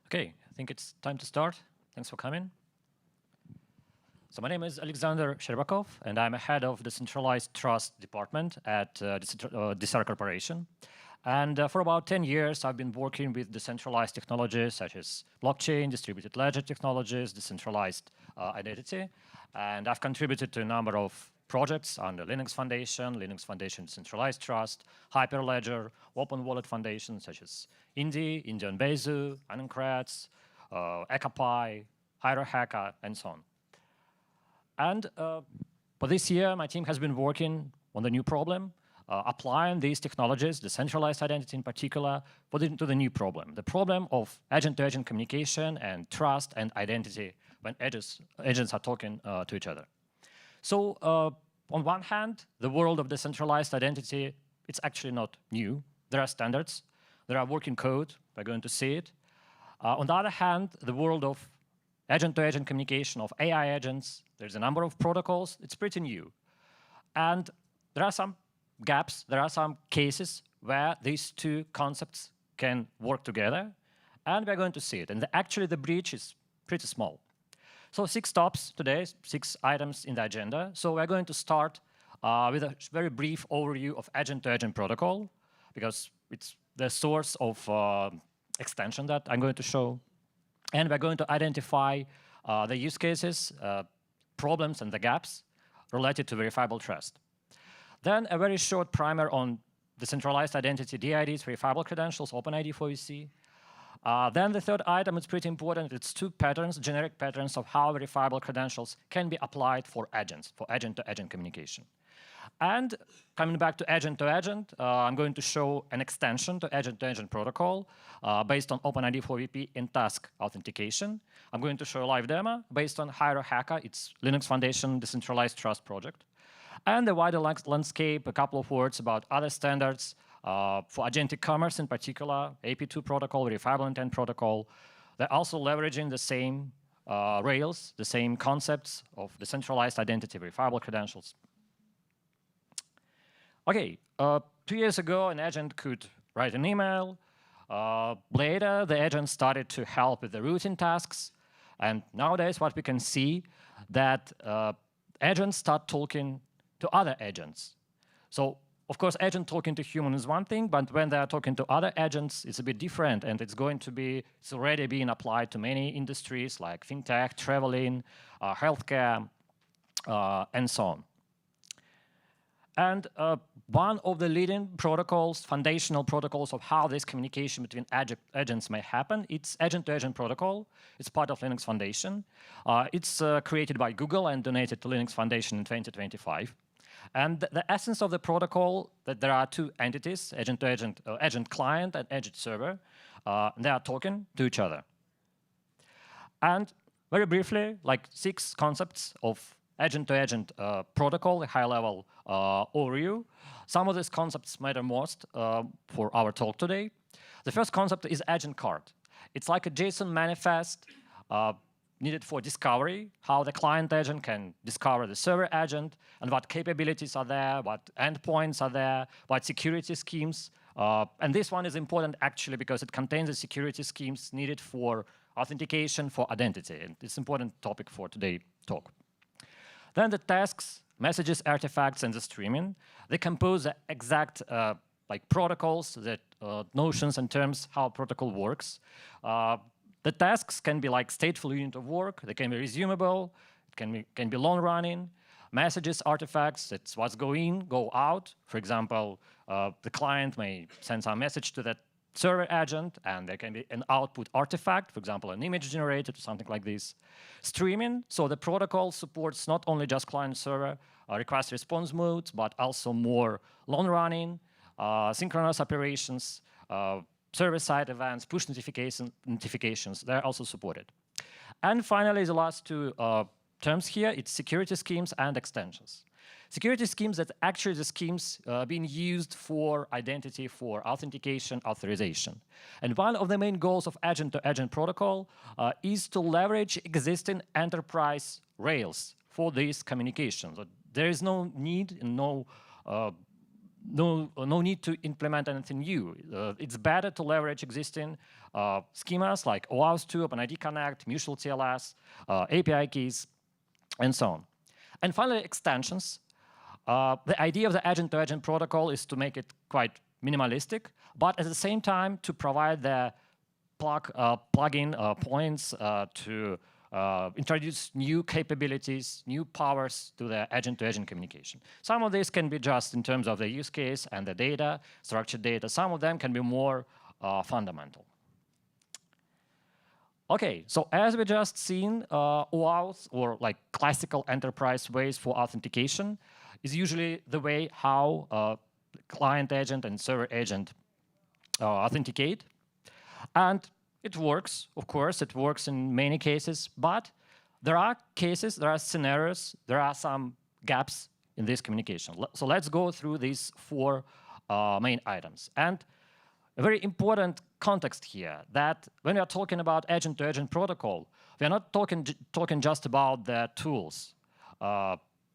Okay, I think it's time to start. Thanks for coming. So my name is Alexander Shcherbakov, and I'm a head of the Decentralized Trust Department at DCR Corporation. And for about 10 years, I've been working with decentralized technologies such as blockchain, distributed ledger technologies, decentralized identity. And I've contributed to a number of projects under Linux Foundation Decentralized Trust, Hyperledger, Open Wallet Foundation such as Indy, Indian Bezu, Anoncrats, ECAPI, HyroHacka, and so on. And for this year, my team has been working on the new problem, applying these technologies, decentralized identity in particular, to the new problem, the problem of agent-to-agent communication and trust and identity when agents are talking to each other. So on one hand, the world of decentralized identity, it's actually not new. There are standards, there are working code, we're going to see it. On the other hand, the world of agent-to-agent communication of AI agents, there's a number of protocols, it's pretty new. And there are some gaps, there are some cases where these two concepts can work together, and we're going to see it. And actually, the bridge is pretty small. So 6 stops today, 6 items in the agenda. So we're going to start with a very brief overview of agent-to-agent protocol, because it's the source of extension that I'm going to show. And we're going to identify the use cases, problems, and the gaps related to verifiable trust. Then a very short primer on decentralized identity, DIDs, verifiable credentials, OpenID for VC. Then the third item is pretty important. It's 2 patterns, generic patterns of how verifiable credentials can be applied for agents, for agent-to-agent communication. And coming back to agent-to-agent, I'm going to show an extension to agent-to-agent protocol based on OpenID for VP in task authentication. I'm going to show a live demo based on HyroHacka, it's Linux Foundation Decentralized Trust project. And the wider landscape, a couple of words about other standards for agentic commerce in particular, AP2 protocol, verifiable intent protocol. They're also leveraging the same rails, the same concepts of decentralized identity, verifiable credentials. Okay, 2 years ago, an agent could write an email. Later, the agent started to help with the routing tasks. And nowadays, what we can see that agents start talking to other agents. So, of course, agent talking to human is one thing, but when they are talking to other agents, it's a bit different, and it's already being applied to many industries like fintech, traveling, healthcare, and so on. And one of the leading protocols, foundational protocols of how this communication between agents may happen, it's agent-to-agent protocol. It's part of Linux Foundation. It's created by Google and donated to Linux Foundation in 2025. And the essence of the protocol, that there are 2 entities, agent-to-agent, agent client and agent server. They are talking to each other. And very briefly, like 6 concepts of agent-to-agent protocol, a high-level overview. Some of these concepts matter most for our talk today. The first concept is agent card. It's like a JSON manifest needed for discovery, how the client agent can discover the server agent, and what capabilities are there, what endpoints are there, what security schemes. And this one is important actually because it contains the security schemes needed for authentication, for identity. And it's an important topic for today's talk. Then the tasks, messages, artifacts, and the streaming, they compose the exact like protocols, the notions and terms how a protocol works. The tasks can be like stateful unit of work. They can be resumable. It can be long-running. Messages, artifacts, it's what's go in, go out. For example, the client may send some message to that server agent, and there can be an output artifact, for example, an image generated or something like this. Streaming, so the protocol supports not only just client-server request response modes, but also more long-running, synchronous operations, server-side events, push notifications, they're also supported. And finally, the last 2 terms here, it's security schemes and extensions. Security schemes, that's actually the schemes being used for identity, for authentication, authorization. And one of the main goals of agent-to-agent protocol is to leverage existing enterprise rails for these communications. There is no need, no no need to implement anything new. It's better to leverage existing schemas like OAuth2, OpenID Connect, Mutual TLS, API keys, and so on. And finally, extensions. The idea of the agent-to-agent protocol is to make it quite minimalistic, but at the same time to provide the plug-in points to introduce new capabilities, new powers to the agent-to-agent communication. Some of these can be just in terms of the use case and the data, structured data. Some of them can be more fundamental. Okay, so as we just seen, OAuth, or like classical enterprise ways for authentication, is usually the way how client agent and server agent authenticate. And it works, of course, it works in many cases, but there are cases, there are scenarios, there are some gaps in this communication. So let's go through these four main items. And a very important context here, that when we are talking about agent-to-agent protocol, we are not talking just about the tools.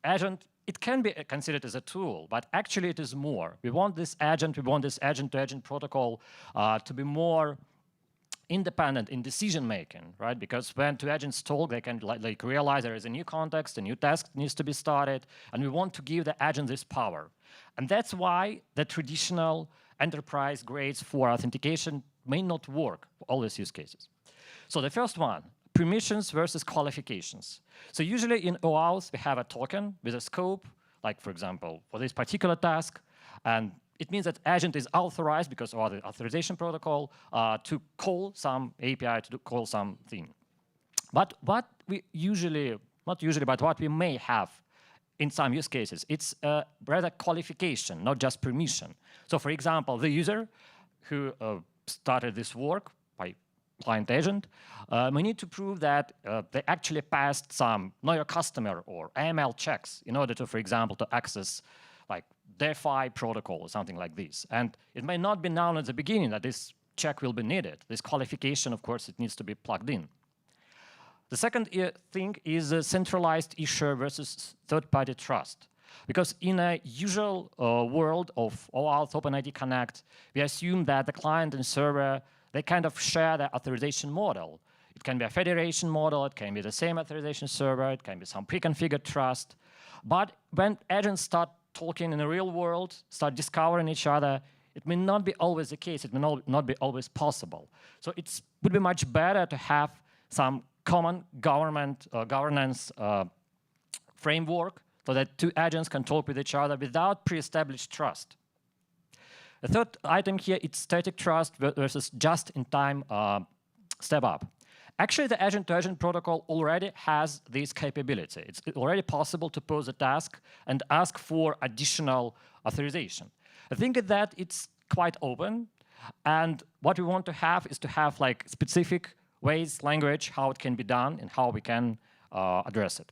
Agent, it can be considered as a tool, but actually it is more. We want this agent-to-agent protocol to be more independent in decision-making, right? Because when two agents talk, they can like realize there is a new context, a new task needs to be started, and we want to give the agent this power. And that's why the traditional enterprise grades for authentication may not work for all these use cases. So the first one, permissions versus qualifications. So usually in OAuth, we have a token with a scope, like for example, for this particular task, and it means that agent is authorized because of the authorization protocol to call some API, to call something. But what we usually, not usually, but what we may have in some use cases, it's rather qualification, not just permission. So for example, the user who started this work by client agent may need to prove that they actually passed some know your customer or AML checks in order to, for example, to access like DeFi protocol or something like this. And it may not be known at the beginning that this check will be needed. This qualification, of course, it needs to be plugged in. The second thing is centralized issuer versus third-party trust. Because in a usual world of OAuth, OpenID Connect, we assume that the client and server, they kind of share the authorization model. It can be a federation model, it can be the same authorization server, it can be some pre-configured trust. But when agents start talking in the real world, start discovering each other, it may not be always the case, it may not be always possible. So it would be much better to have some common governance framework so that two agents can talk with each other without pre-established trust. The third item here is static trust versus just-in-time step up. Actually, the agent-to-agent protocol already has this capability. It's already possible to pose a task and ask for additional authorization. I think that it's quite open, and what we want to have is to have like specific ways, language, how it can be done and how we can address it.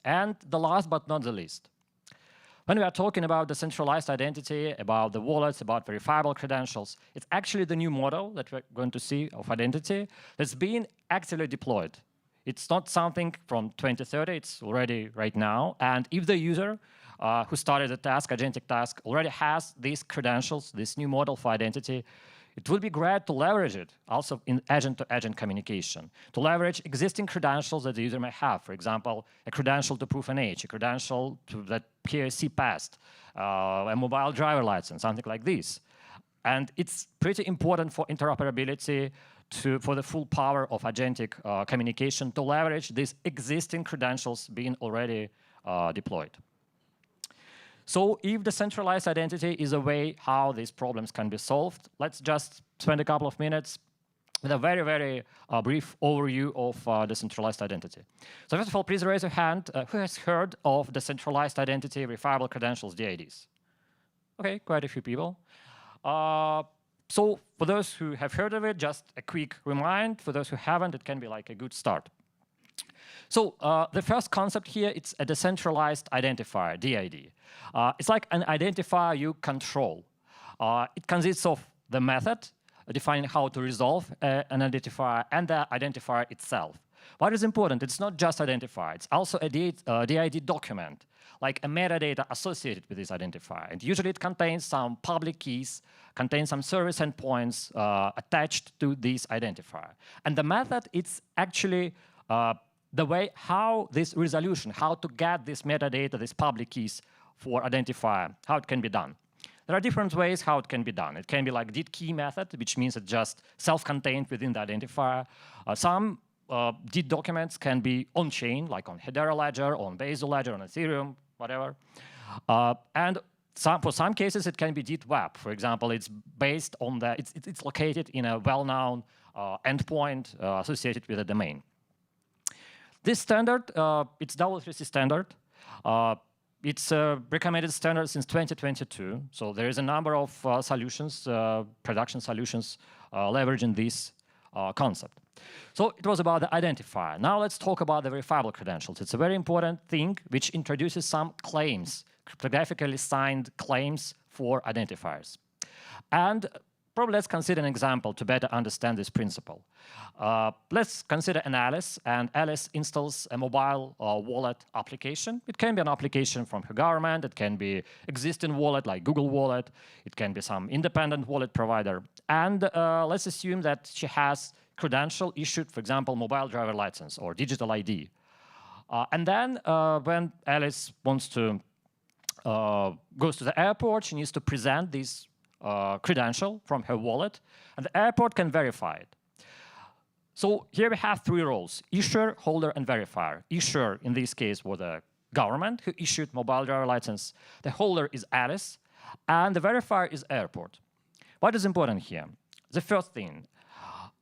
And the last but not the least, when we are talking about decentralized identity, about the wallets, about verifiable credentials, it's actually the new model that we're going to see of identity that's being actively deployed. It's not something from 2030, it's already right now. And if the user who started the task, agentic task, already has these credentials, this new model for identity, it would be great to leverage it also in agent-to-agent communication, to leverage existing credentials that the user may have. For example, a credential to proof an age, a credential to that KYC passed, a mobile driver license, something like this. And it's pretty important for interoperability, for the full power of agentic communication, to leverage these existing credentials being already deployed. So if decentralized identity is a way how these problems can be solved, let's just spend a couple of minutes with a very, very brief overview of decentralized identity. So first of all, please raise your hand. Who has heard of decentralized identity, verifiable credentials, DIDs? Okay, quite a few people. So for those who have heard of it, just a quick remind. For those who haven't, it can be like a good start. So the first concept here, it's a decentralized identifier, DID. It's like an identifier you control. It consists of the method, defining how to resolve an identifier, and the identifier itself. What is important, it's not just identifier, it's also a DID document, like a metadata associated with this identifier. And usually it contains some public keys, contains some service endpoints attached to this identifier. And the method, it's actually the way how this resolution, how to get this metadata, these public keys for identifier, how it can be done. There are different ways how it can be done. It can be like did key method, which means it's just self-contained within the identifier. Some did documents can be on-chain, like on Hedera Ledger, on Bazel Ledger, on Ethereum, whatever. And for some cases, it can be did web. For example, it's based on the, it's located in a well-known endpoint associated with a domain. This standard, it's W3C standard. It's a recommended standard since 2022. So there is a number of solutions, production solutions leveraging this concept. So it was about the identifier. Now let's talk about the verifiable credentials. It's a very important thing which introduces some claims, cryptographically signed claims for identifiers. And probably let's consider an example to better understand this principle. Let's consider an Alice, and Alice installs a mobile wallet application. It can be an application from her government, it can be existing wallet like Google Wallet, it can be some independent wallet provider. And let's assume that she has credential issued, for example, mobile driver license or digital ID. And then when Alice wants to goes to the airport, she needs to present this credential from her wallet, and the airport can verify it. So here we have three roles: issuer, holder, and verifier. Issuer, in this case, was the government who issued mobile driver license. The holder is Alice, and the verifier is airport. What is important here? The first thing,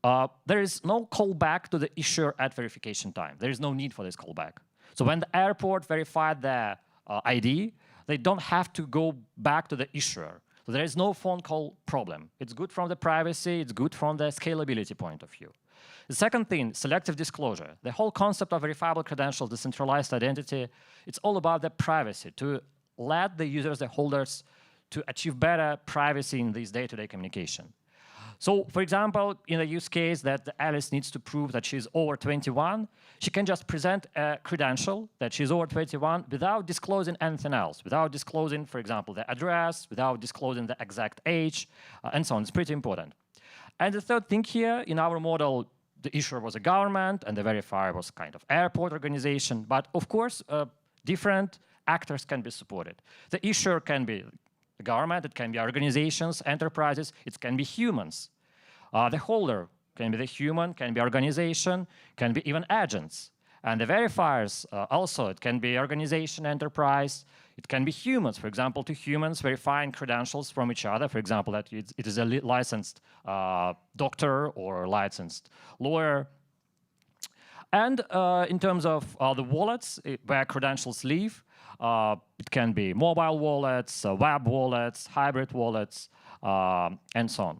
there is no callback to the issuer at verification time. There is no need for this callback. So when the airport verified the ID, they don't have to go back to the issuer. So there is no phone call problem. It's good from the privacy, it's good from the scalability point of view. The second thing, selective disclosure. The whole concept of verifiable credentials, decentralized identity, it's all about the privacy, to let the users, the holders, to achieve better privacy in this day-to-day communication. So, for example, in a use case that Alice needs to prove that she's over 21, she can just present a credential that she's over 21 without disclosing anything else, without disclosing, for example, the address, without disclosing the exact age, and so on. It's pretty important. And the third thing here, in our model, the issuer was a government, and the verifier was kind of airport organization. But of course, different actors can be supported. The issuer can be the government, it can be organizations, enterprises, it can be humans. The holder can be the human, can be organization, can be even agents. And the verifiers also, it can be organization, enterprise, it can be humans. For example, two humans verifying credentials from each other. For example, that it is a licensed doctor or licensed lawyer. And in terms of the wallets where credentials live, it can be mobile wallets, web wallets, hybrid wallets, and so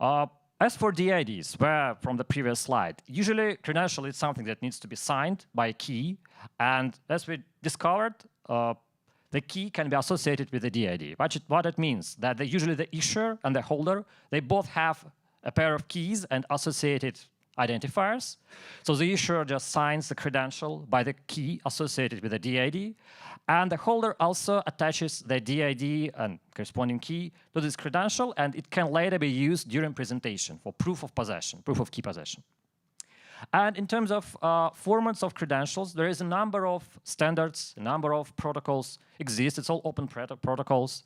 on. As for DIDs, where from the previous slide, usually credential is something that needs to be signed by a key. And as we discovered, the key can be associated with the DID. What it means, that usually the issuer and the holder, they both have a pair of keys and associated identifiers. So the issuer just signs the credential by the key associated with the DID, and the holder also attaches the DID and corresponding key to this credential, and it can later be used during presentation for proof of possession, proof of key possession. And in terms of formats of credentials, there is a number of standards, a number of protocols exist. It's all open protocols.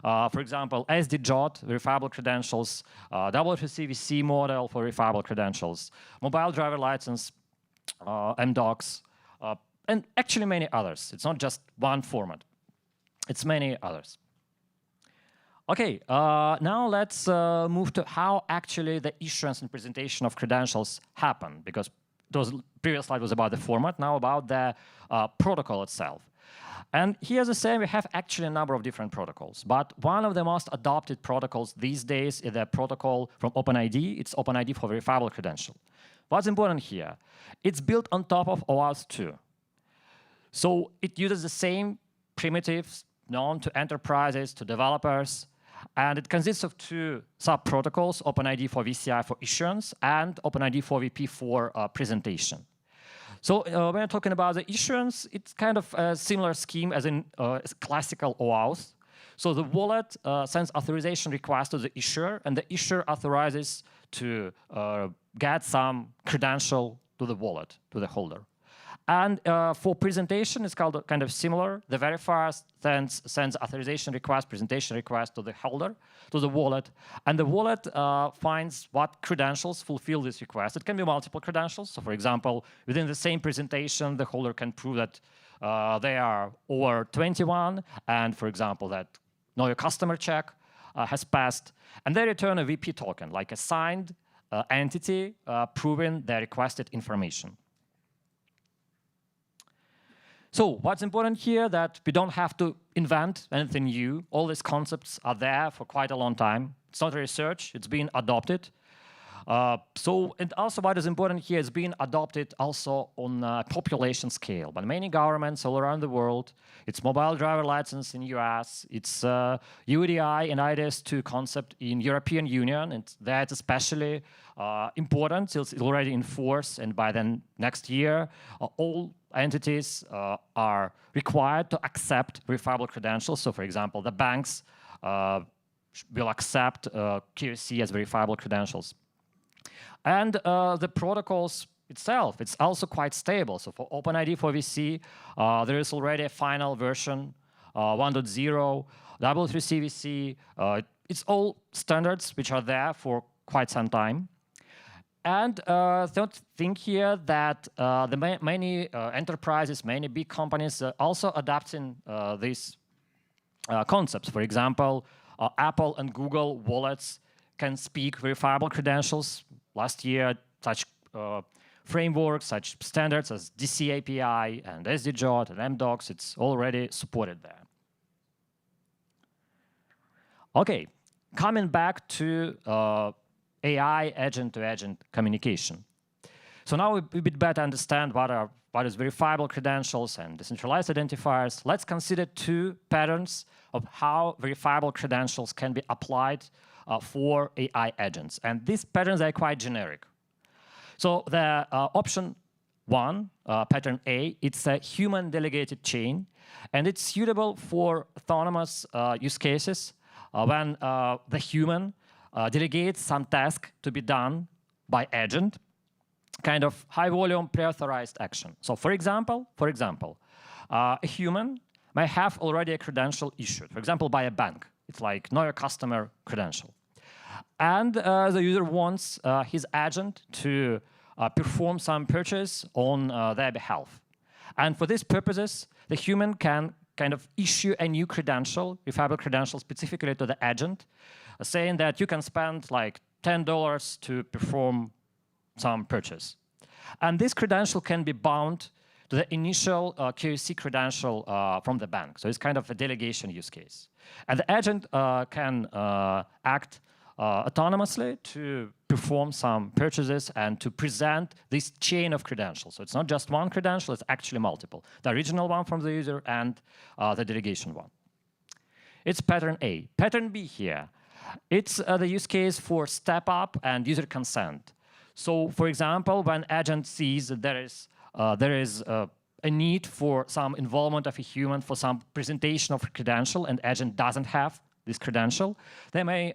For example, SD-JOT, verifiable credentials, W3CVC model for verifiable credentials, mobile driver license, MDocs, and actually many others. It's not just one format. It's many others. Okay, now let's move to how actually the issuance and presentation of credentials happen, because the previous slide was about the format, now about the protocol itself. And here's the same, we have actually a number of different protocols, but one of the most adopted protocols these days is the protocol from OpenID. It's OpenID for verifiable credential. What's important here? It's built on top of OAuth 2. So it uses the same primitives known to enterprises, to developers, and it consists of two sub-protocols, OpenID for VCI for issuance and OpenID for VP for presentation. So when I'm talking about the issuance, it's kind of a similar scheme as in classical OAuth. So the wallet sends authorization request to the issuer, and the issuer authorizes to get some credential to the wallet, to the holder. And for presentation, it's called kind of similar. The verifier sends authorization request, presentation request to the holder, to the wallet. And the wallet finds what credentials fulfill this request. It can be multiple credentials. So for example, within the same presentation, the holder can prove that they are over 21. And for example, that know your customer check has passed. And they return a VP token, like a signed entity proving the requested information. So what's important here that we don't have to invent anything new. All these concepts are there for quite a long time. It's not research, it's been adopted. And also what is important here is being adopted also on a population scale. But many governments all around the world, it's mobile driver license in US, it's UDI and IDS2 concept in European Union, and that's especially important. It's already in force, and by then next year, all entities are required to accept verifiable credentials. So for example, the banks will accept QC as verifiable credentials. And the protocols itself, it's also quite stable. So for OpenID for VC, there is already a final version, 1.0, W3C VC. It's all standards which are there for quite some time. And don't think here that the many enterprises, many big companies also adapting these concepts. For example, Apple and Google wallets can speak verifiable credentials. Last year, such frameworks, such standards as DC API and SDJOT and MDocs, it's already supported there. Okay, coming back to AI agent-to-agent communication. So now we bit better understand what is verifiable credentials and decentralized identifiers. Let's consider two patterns of how verifiable credentials can be applied for AI agents. And these patterns are quite generic. So the option one, pattern A, it's a human delegated chain, and it's suitable for autonomous use cases when the human delegates some task to be done by agent, kind of high-volume pre-authorized action. So for example, a human may have already a credential issued, for example, by a bank. It's like know your customer credential. And the user wants his agent to perform some purchase on their behalf. And for these purposes, the human can kind of issue a new credential, verifiable credential specifically to the agent, saying that you can spend like $10 to perform some purchase. And this credential can be bound to the initial QC credential from the bank. So it's kind of a delegation use case. And the agent can act autonomously to perform some purchases and to present this chain of credentials. So it's not just one credential, it's actually multiple. The original one from the user and the delegation one. It's pattern A. Pattern B here. It's the use case for step up and user consent. So for example, when agent sees that there is a need for some involvement of a human for some presentation of a credential and agent doesn't have this credential, they may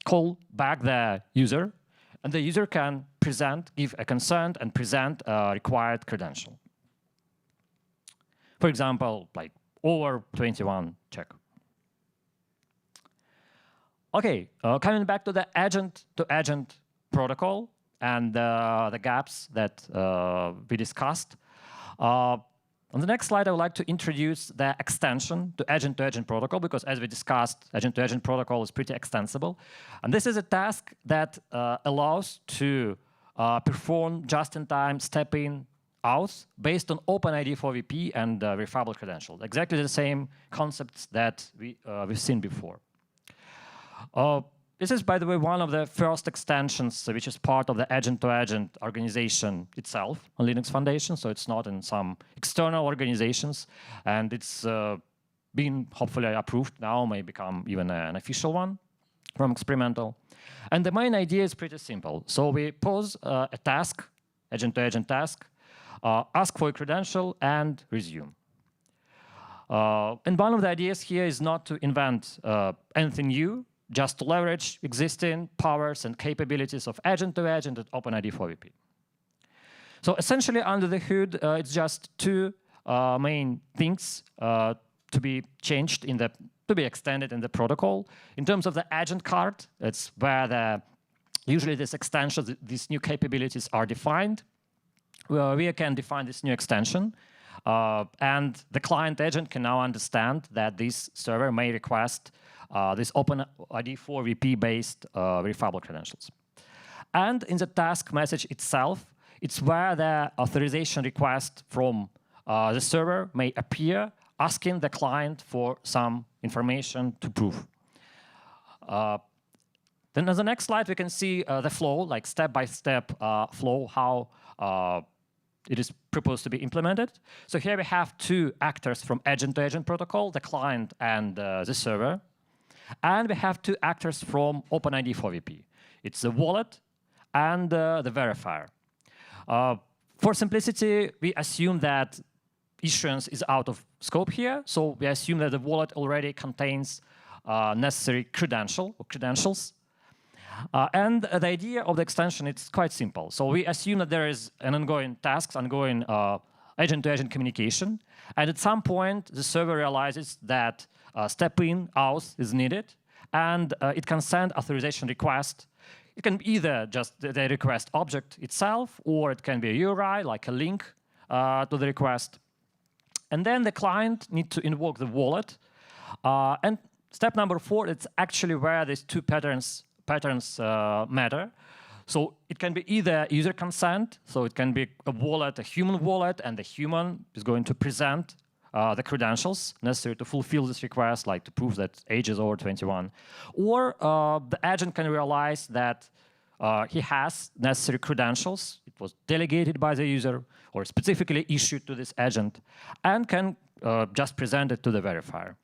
call back the user, and the user can give a consent and present a required credential. For example, like over 21 check. Okay, coming back to the agent-to-agent protocol and the gaps that we discussed. On the next slide, I would like to introduce the extension to agent-to-agent protocol, because as we discussed, agent-to-agent protocol is pretty extensible. And this is a task that allows to perform just-in-time step-in auth based on OpenID for VP and verifiable credentials. Exactly the same concepts that we've seen before. This is, by the way, one of the first extensions which is part of the agent-to-agent organization itself on Linux Foundation, so it's not in some external organizations, and it's been hopefully approved now, may become even an official one from experimental. And the main idea is pretty simple. So we pose a task, agent-to-agent task, ask for a credential, and resume. And one of the ideas here is not to invent anything new, just to leverage existing powers and capabilities of agent-to-agent and OpenID for VP. So essentially, under the hood, it's just two main things to be changed to be extended in the protocol. In terms of the agent card, it's where usually these extensions, these new capabilities are defined. We can define this new extension. And the client agent can now understand that this server may request this OpenID 4 VP-based verifiable credentials. And in the task message itself, it's where the authorization request from the server may appear, asking the client for some information to prove. Then on the next slide, we can see the flow, like step-by-step flow, how it is proposed to be implemented. So here we have two actors from agent-to-agent protocol, the client and the server. And we have two actors from OpenID for VP. It's the wallet and the verifier. For simplicity, we assume that issuance is out of scope here. So we assume that the wallet already contains necessary credentials. And the idea of the extension, it's quite simple. So we assume that there is an ongoing task, ongoing agent-to-agent communication. And at some point, the server realizes that step-in auth is needed. And it can send authorization request. It can be either just the request object itself, or it can be a URI, like a link to the request. And then the client needs to invoke the wallet. And step number 4, it's actually where these two patterns matter. So it can be either user consent, so it can be a wallet, a human wallet, and the human is going to present the credentials necessary to fulfill this request, like to prove that age is over 21. Or the agent can realize that he has necessary credentials. It was delegated by the user or specifically issued to this agent, and can just present it to the verifier.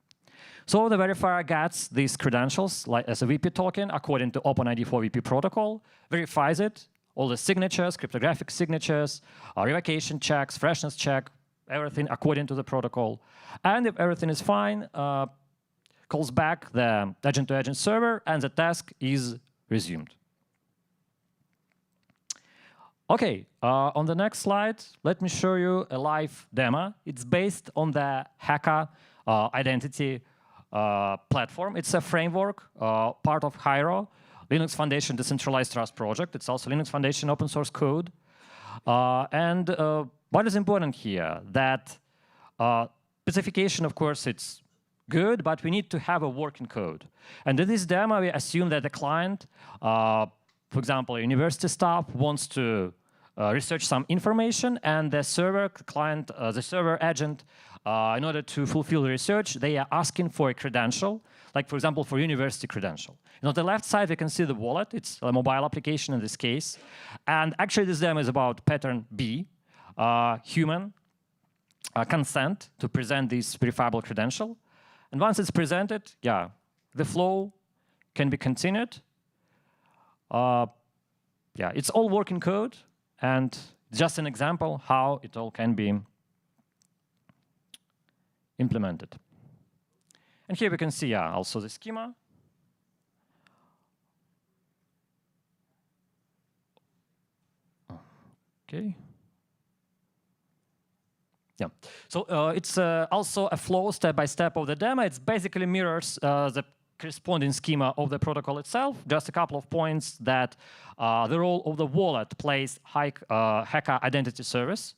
So the verifier gets these credentials like as a VP token according to OpenID for VP protocol, verifies it, all the signatures, cryptographic signatures, revocation checks, freshness check, everything according to the protocol. And if everything is fine, calls back the agent-to-agent server, and the task is resumed. OK, on the next slide, let me show you a live demo. It's based on the Hacker identity platform. It's a framework, part of Hyro, Linux Foundation Decentralized Trust project. It's also Linux Foundation open source code. And what is important here? That specification, of course, it's good, but we need to have a working code. And in this demo, we assume that the client, for example, university staff wants to research some information, and the server client, the server agent, in order to fulfill the research, they are asking for a credential, like, for example, for university credential. And on the left side, we can see the wallet. It's a mobile application in this case. And actually, this demo is about pattern B, human consent to present this verifiable credential. And once it's presented, yeah, the flow can be continued. Yeah, it's all working code, and just an example how it all can be implemented. And here we can see also the schema. OK. Yeah. So it's also a flow step-by-step of the demo. It basically mirrors the corresponding schema of the protocol itself. Just a couple of points that the role of the wallet plays Hacker identity service.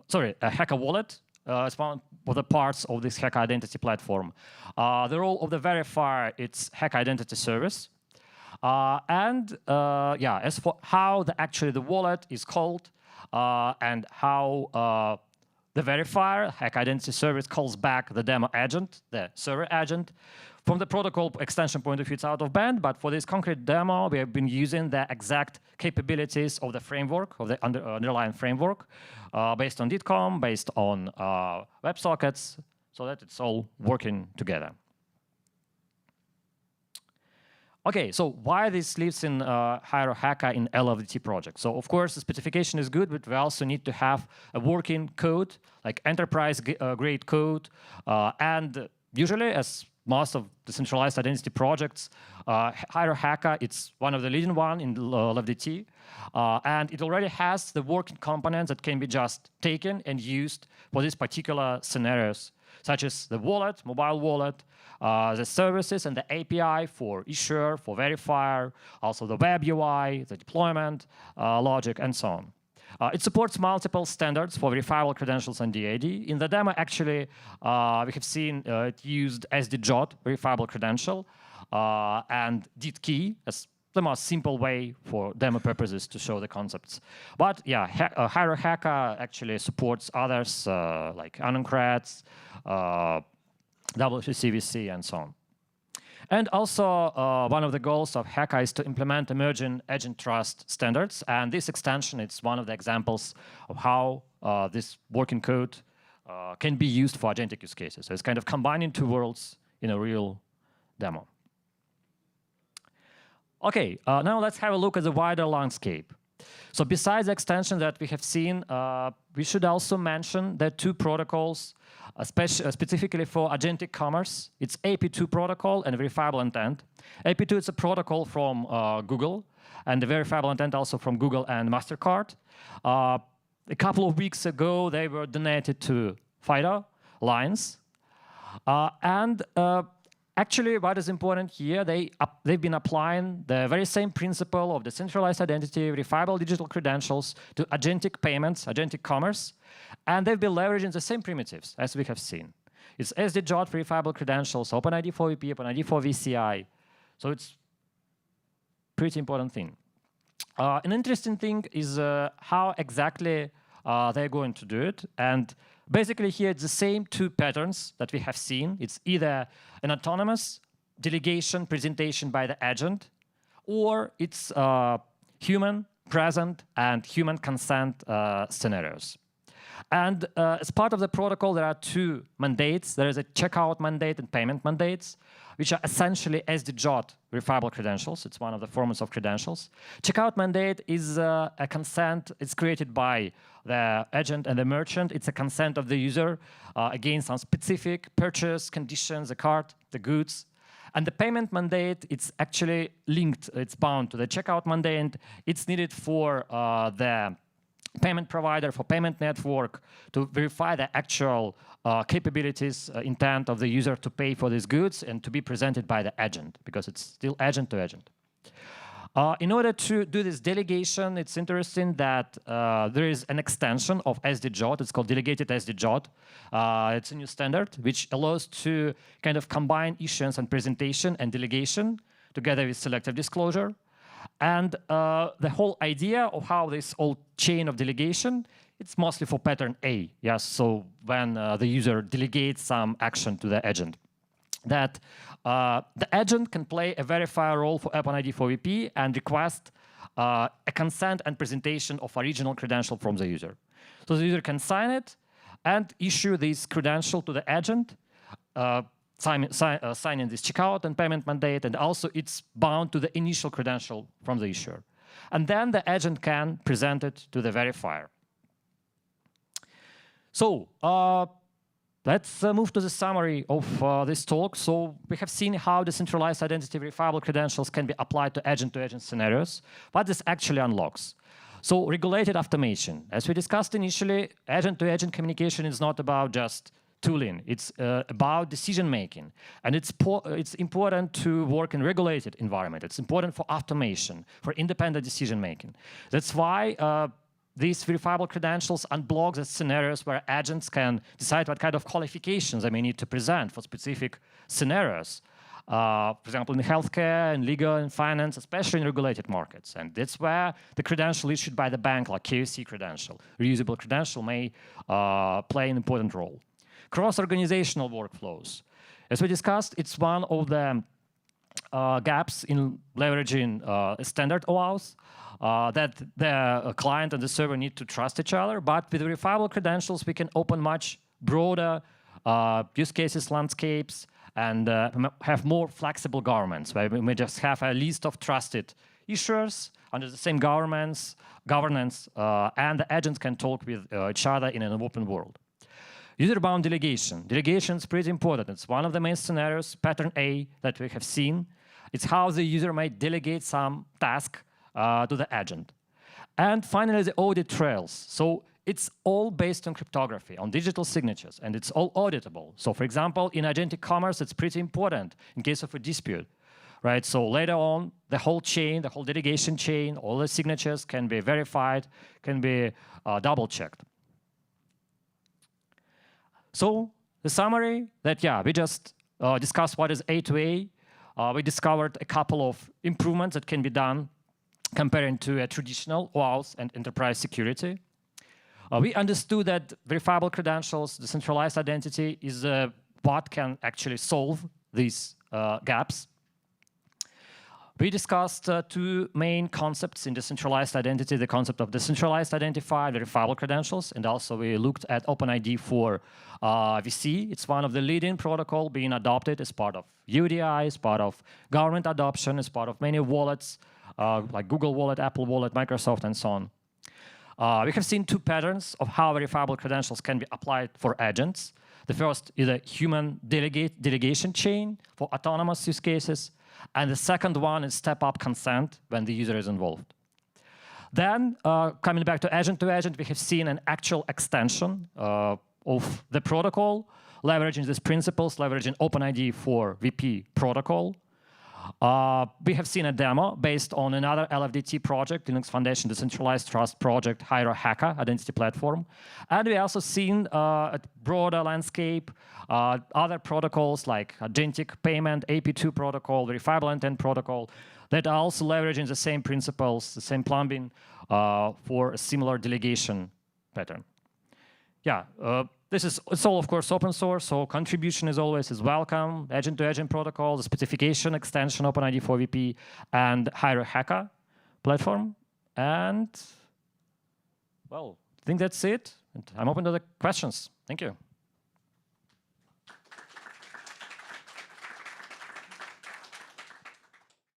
Sorry, a Hacker wallet. It's one of the parts of this Hacker identity platform. The role of the verifier, it's Hacker identity service. And yeah, as for how actually the wallet is called and how the verifier, Hacker identity service, calls back the demo agent, the server agent. From the protocol extension point of view, it's out of band, but for this concrete demo, we have been using the exact capabilities of the framework, of the underlying framework, based on DITCOM, based on WebSockets, so that it's all working together. Okay, so why this lives in Hierarchy in LFDT project? So of course the specification is good, but we also need to have a working code, like enterprise grade code, and usually, as most of the centralized identity projects, Hierarchy, it's one of the leading one in LFDT, and it already has the working components that can be just taken and used for these particular scenarios, such as the wallet, mobile wallet, the services and the API for issuer, for verifier, also the web UI, the deployment logic, and so on. It supports multiple standards for verifiable credentials and DID. In the demo, actually, we have seen it used SDJOT, verifiable credential, and DID key as the most simple way for demo purposes to show the concepts. But yeah, Hierarchy actually supports others like AnonCreds, WCVC, and so on. And also, one of the goals of Haka is to implement emerging agent trust standards. And this extension, it's one of the examples of how this working code can be used for agentic use cases. So it's kind of combining two worlds in a real demo. Okay, now let's have a look at the wider landscape. So besides the extension that we have seen, we should also mention the two protocols, specifically for agentic commerce. It's AP2 protocol and verifiable intent. AP2 is a protocol from Google, and the verifiable intent also from Google and MasterCard. A couple of weeks ago, they were donated to FIDO Lines. Actually, what is important here, they've been applying the very same principle of decentralized identity, verifiable digital credentials to agentic payments, agentic commerce, and they've been leveraging the same primitives as we have seen. It's SDJOT, verifiable credentials, OpenID for VP, OpenID for VCI. So it's pretty important thing. An interesting thing is how exactly they're going to do it. And basically here it's the same two patterns that we have seen. It's either an autonomous delegation presentation by the agent, or it's human present and human consent scenarios. And as part of the protocol, there are two mandates. There is a checkout mandate and payment mandates, which are essentially SDJOT verifiable credentials. It's one of the formats of credentials. Checkout mandate is a consent. It's created by the agent and the merchant. It's a consent of the user against some specific purchase conditions, the cart, the goods. And the payment mandate, it's actually linked. It's bound to the checkout mandate. It's needed for the payment provider, for payment network, to verify the actual capabilities, intent of the user to pay for these goods and to be presented by the agent, because it's still agent to agent. In order to do this delegation, it's interesting that there is an extension of SDJOT. It's called delegated SDJOT. It's a new standard which allows to kind of combine issuance and presentation and delegation together with selective disclosure. And the whole idea of how this whole chain of delegation, it's mostly for pattern A. Yes, so when the user delegates some action to the agent, that the agent can play a verifier role for OpenID for VP and request a consent and presentation of original credential from the user. So the user can sign it and issue this credential to the agent, signing this checkout and payment mandate, and also it's bound to the initial credential from the issuer. And then the agent can present it to the verifier. So let's move to the summary of this talk. So we have seen how decentralized identity verifiable credentials can be applied to agent scenarios, what this actually unlocks. So regulated automation. As we discussed initially, agent-to-agent communication is not about just tooling. It's about decision-making. And it's important to work in regulated environment. It's important for automation, for independent decision-making. That's why these verifiable credentials unblock the scenarios where agents can decide what kind of qualifications they may need to present for specific scenarios. For example, in healthcare, in legal, and finance, especially in regulated markets. And that's where the credential issued by the bank, like KYC credential, reusable credential, may play an important role. Cross-organizational workflows. As we discussed, it's one of the gaps in leveraging a standard OAuth that the client and the server need to trust each other. But with verifiable credentials, we can open much broader use cases, landscapes, and have more flexible governments, where we may just have a list of trusted issuers under the same governance, and the agents can talk with each other in an open world. User-bound delegation. Delegation is pretty important. It's one of the main scenarios, pattern A, that we have seen. It's how the user might delegate some task to the agent. And finally, the audit trails. So it's all based on cryptography, on digital signatures, and it's all auditable. So for example, in agentic commerce, it's pretty important in case of a dispute, right? So later on, the whole chain, the whole delegation chain, all the signatures can be verified, can be double-checked. So the summary that, yeah, we just discussed what is A2A. We discovered a couple of improvements that can be done comparing to a traditional OAuth and enterprise security. We understood that verifiable credentials, decentralized identity, is what can actually solve these gaps. We discussed two main concepts in decentralized identity, the concept of decentralized identifier, verifiable credentials, and also we looked at OpenID for VC. It's one of the leading protocol being adopted as part of UDI, as part of government adoption, as part of many wallets, like Google Wallet, Apple Wallet, Microsoft, and so on. We have seen two patterns of how verifiable credentials can be applied for agents. The first is a human delegation chain for autonomous use cases, and the second one is step-up consent when the user is involved. Then, coming back to agent, we have seen an actual extension of the protocol, leveraging these principles, leveraging OpenID for VP protocol. We have seen a demo based on another LFDT project, Linux Foundation Decentralized Trust Project, Haka identity platform. And we also seen a broader landscape, other protocols like agentic payment, AP2 protocol, verifiable intent protocol, that are also leveraging the same principles, the same plumbing for a similar delegation pattern. Yeah. It's all, of course, open source, so contribution is always welcome. Agent-to-agent protocol, the specification, extension, OpenID for VP, and Haka platform. And, well, I think that's it. And I'm open to the questions. Thank you.